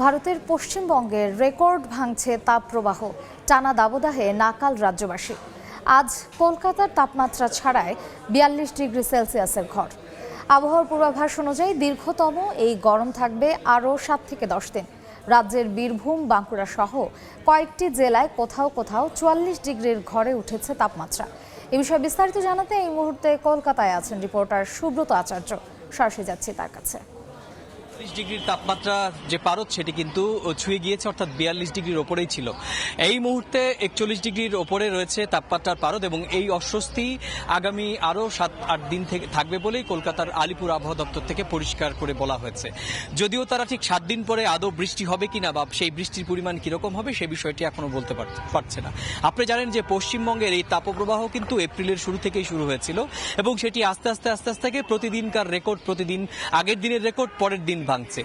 ভারতের পশ্চিমবঙ্গের রেকর্ড ভাঙছে তাপপ্রবাহ, টানা দাবদাহে নাকাল রাজ্যবাসী। আজ কলকাতার তাপমাত্রা ছাড়ায় ৪২ ডিগ্রি সেলসিয়াসের ঘর। আবহাওয়ার পূর্বাভাস অনুযায়ী দীর্ঘতম এই গরম থাকবে আরও ৭ থেকে ১০ দিন। রাজ্যের বীরভূম, বাঁকুড়া সহ কয়েকটি জেলায় কোথাও কোথাও ৪৪ ডিগ্রির ঘরে উঠেছে তাপমাত্রা। এ বিষয়ে বিস্তারিত জানাতে এই মুহূর্তে কলকাতায় আছেন রিপোর্টার সুব্রত আচার্য। সরাসরি যাচ্ছি তার কাছে। ৪০ ডিগ্রির তাপমাত্রা যে পারদ সেটি কিন্তু ছুঁয়ে গিয়েছে, অর্থাৎ ৪২ ডিগ্রির ওপরেই ছিল। এই মুহূর্তে ৪১ ডিগ্রির ওপরে রয়েছে তাপমাত্রার পারদ এবং এই অস্বস্তি আগামী আরও ৭-৮ দিন থেকে থাকবে বলেই কলকাতার আলিপুর আবহাওয়া দপ্তর থেকে পরিষ্কার করে বলা হয়েছে। যদিও তারা ঠিক ৭ দিন পরে আদৌ বৃষ্টি হবে কিনা বা সেই বৃষ্টির পরিমাণ কিরকম হবে সে বিষয়টি এখনো বলতে পারছে না। আপনি জানেন যে পশ্চিমবঙ্গের এই তাপপ্রবাহ কিন্তু এপ্রিলের শুরু থেকেই শুরু হয়েছিল এবং সেটি আস্তে আস্তে প্রতিদিনকার রেকর্ড, প্রতিদিন আগের দিনের রেকর্ড পরের দিন ভাঙছে।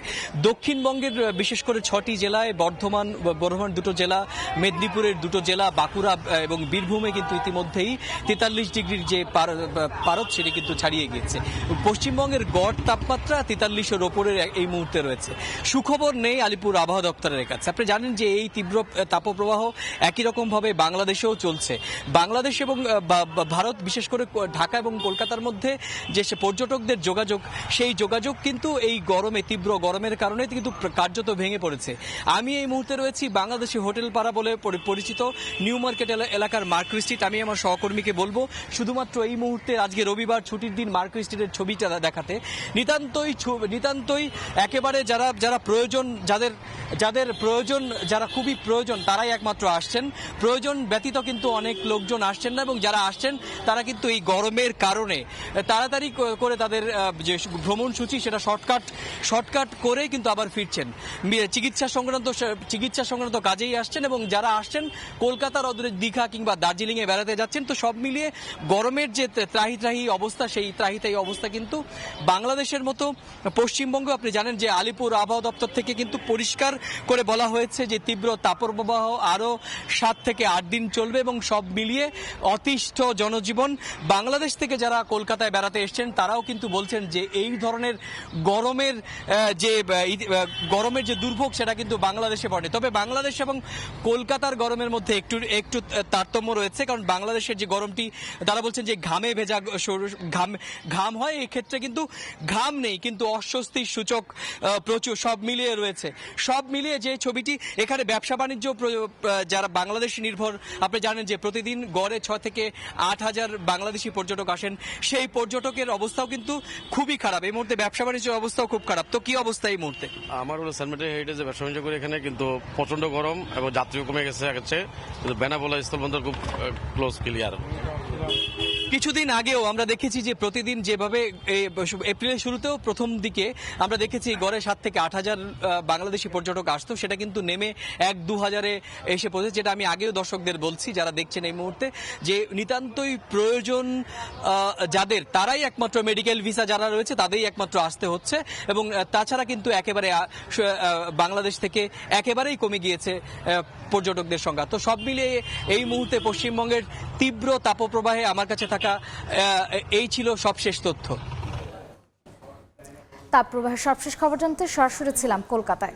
দক্ষিণবঙ্গের বিশেষ করে ৬টি জেলায়, বর্ধমান দুটো জেলা, মেদিনীপুরের দুটো জেলা, বাঁকুড়া এবং বীরভূমে কিন্তু ইতিমধ্যেই ৪৩ ডিগ্রির যে পারদ সেটি কিন্তু ছাড়িয়ে গিয়েছে। পশ্চিমবঙ্গের গড় তাপমাত্রা ৪৩-এর ওপরের এই মুহূর্তে রয়েছে। সুখবর নেই আলিপুর আবহাওয়া দপ্তরের কাছে। আপনি জানেন যে এই তীব্র তাপপ্রবাহ একই রকমভাবে বাংলাদেশেও চলছে। বাংলাদেশ এবং ভারত, বিশেষ করে ঢাকা এবং কলকাতার মধ্যে যে পর্যটকদের যোগাযোগ, সেই যোগাযোগ কিন্তু এই গরমে, তীব্র গরমের কারণে কিন্তু কার্যত ভেঙে পড়েছে। আমি এই মুহূর্তে রয়েছি বাংলাদেশি হোটেল পাড়া বলে পরিচিত নিউ মার্কেট এলাকার মার্কেট স্ট্রিট। আমি আমার সহকর্মীকে বলবো শুধুমাত্র এই মুহূর্তে, আজকে রবিবার ছুটির দিন, মার্কেট স্ট্রিটের ছবিটা দেখাতে। নিতান্তই একেবারে যারা প্রয়োজন, যাদের প্রয়োজন, যারা খুবই প্রয়োজন তারাই একমাত্র আসছেন। প্রয়োজন ব্যতীত কিন্তু অনেক লোকজন আসছেন না এবং যারা আসছেন তারা কিন্তু এই গরমের কারণে তাড়াতাড়ি করে তাদের যে ভ্রমণ সূচি সেটা শর্টকাট করে কিন্তু আবার ফিরছেন। চিকিৎসা সংক্রান্ত কাজেই আসছেন এবং যারা আসছেন কলকাতার অদূরে দীঘা কিংবা দার্জিলিংয়ে বেড়াতে যাচ্ছেন। তো সব মিলিয়ে গরমের যে ত্রাহি অবস্থা, সেই ত্রাহি অবস্থা কিন্তু বাংলাদেশের মতো পশ্চিমবঙ্গে। আপনি জানেন যে আলিপুর আবহাওয়া দপ্তর থেকে কিন্তু পরিষ্কার করে বলা হয়েছে যে তীব্র তাপপ্রবাহ আরও ৭ থেকে ৮ দিন চলবে এবং সব মিলিয়ে অতিষ্ঠ জনজীবন। বাংলাদেশ থেকে যারা কলকাতায় বেড়াতে এসছেন তারাও কিন্তু বলছেন যে এই ধরনের গরমের যে দুর্ভোগ সেটা কিন্তু বাংলাদেশে পড়ে। তবে বাংলাদেশ এবং কলকাতার গরমের মধ্যে একটু তারতম্য রয়েছে, কারণ বাংলাদেশের যে গরমটি তারা বলছেন যে ঘামে ভেজা, ঘাম হয়, এই ক্ষেত্রে কিন্তু ঘাম নেই, কিন্তু অস্বস্তির সূচক প্রচুর সব মিলিয়ে রয়েছে। সব মিলিয়ে যে ছবিটি এখানে, ব্যবসা বাণিজ্য যারা বাংলাদেশি নির্ভর, আপনি জানেন যে প্রতিদিন গড়ে ৬ থেকে ৮ হাজার বাংলাদেশি পর্যটক আসেন। সেই পর্যটকের অবস্থাও কিন্তু খুবই খারাপ। এই মুহূর্তে ব্যবসা বাণিজ্যের অবস্থাও খুব খারাপ। তো কি অবস্থা এই মুহূর্তে? আমার হলো সেন্টমেন্টাল হেরিটেজে ব্যবসা বাণিজ্য করে এখানে, কিন্তু প্রচন্ড গরম এবং যাত্রীও কমে গেছে। কিন্তু বেনাপোলা স্থলবন্দর খুব ক্লোজ, ক্লিয়ার। কিছুদিন আগেও আমরা দেখেছি যে প্রতিদিন যেভাবে এপ্রিলের শুরুতেও প্রথম দিকে আমরা দেখেছি গড়ে ৭ থেকে ৮ হাজার বাংলাদেশি পর্যটক আসতো, সেটা কিন্তু নেমে ১-২ হাজারে এসে পড়েছে। যেটা আমি আগেও দর্শকদের বলছি যারা দেখছেন এই মুহূর্তে, যে নিতান্তই প্রয়োজন যাদের, তারাই একমাত্র, মেডিকেল ভিসা যারা রয়েছে তাদেরই একমাত্র আসতে হচ্ছে এবং তাছাড়া কিন্তু একেবারে বাংলাদেশ থেকে একেবারেই কমে গিয়েছে পর্যটকদের সংখ্যা। তো সব মিলিয়ে এই মুহূর্তে পশ্চিমবঙ্গের তীব্র তাপপ্রবাহে আমার কাছে থাকা এই ছিল সবশেষ তথ্য। তাপপ্রবাহের সবশেষ খবর জানতে সরাসরি ছিলাম কলকাতায়।